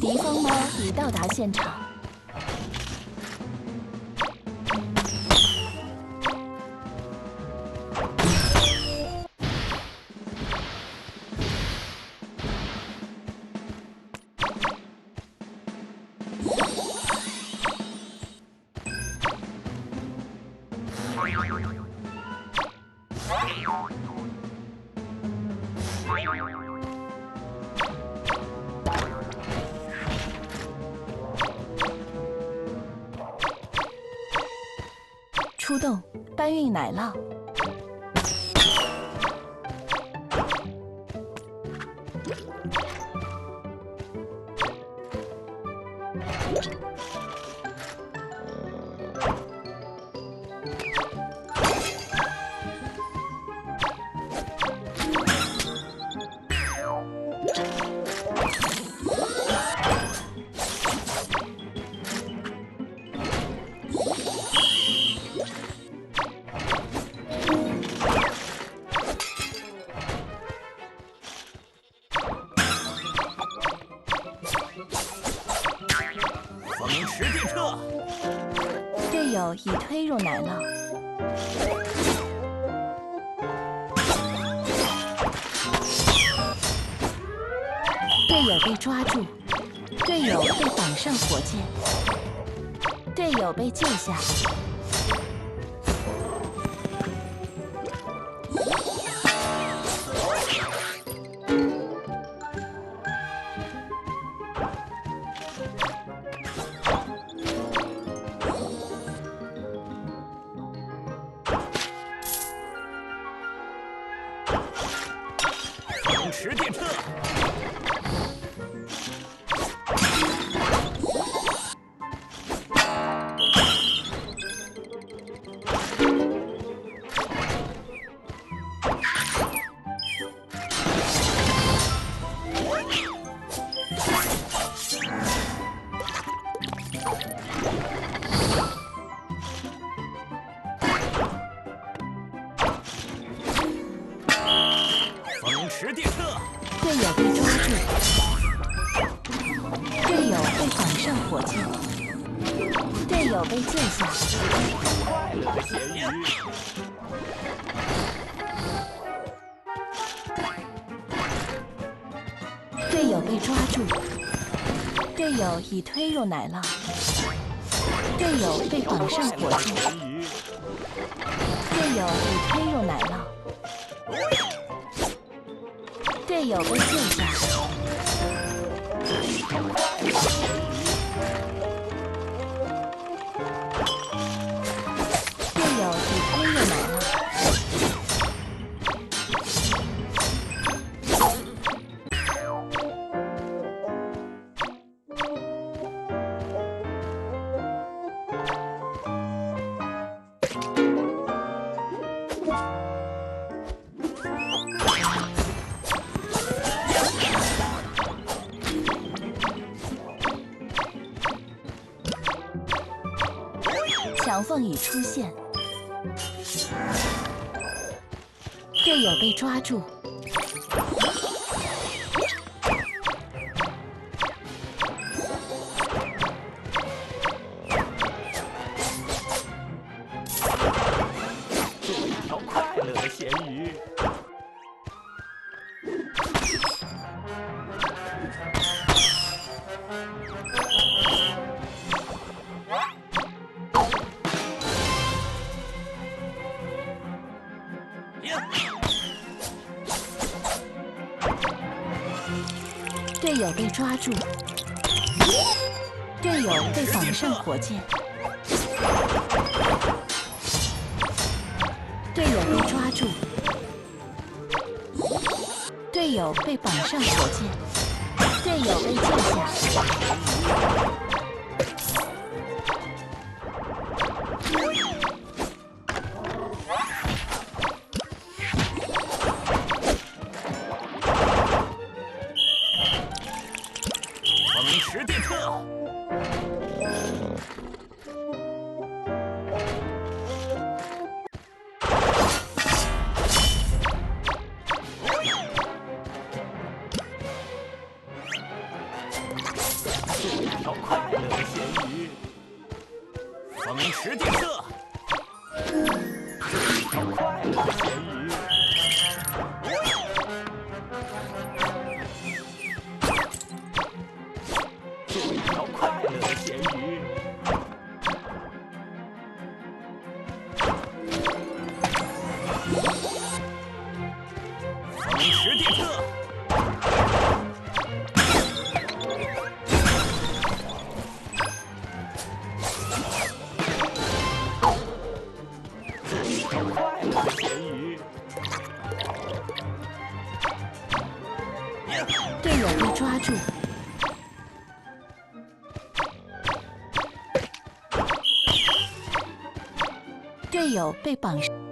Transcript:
敌方猫已到达现场。出动，搬运奶酪。10电撤，队友已推入奶酪。队友被抓住，队友被绑上火箭，队友被救下。10电撤，10电撤，队友被抓住，队友被绑上火箭，队友被救下。快乐的咸鱼，队友被抓住，队友已推入奶酪，队友被绑上火箭，队友已推入奶酪。队友被救下，队友已推入奶酪。墙缝已出现，队友被抓住，做一条快乐的咸鱼。队友被抓住，队友被绑上火箭，队友被抓住，队友被绑上火箭，队友被救下。10电撤，友被抓住，队友被绑上。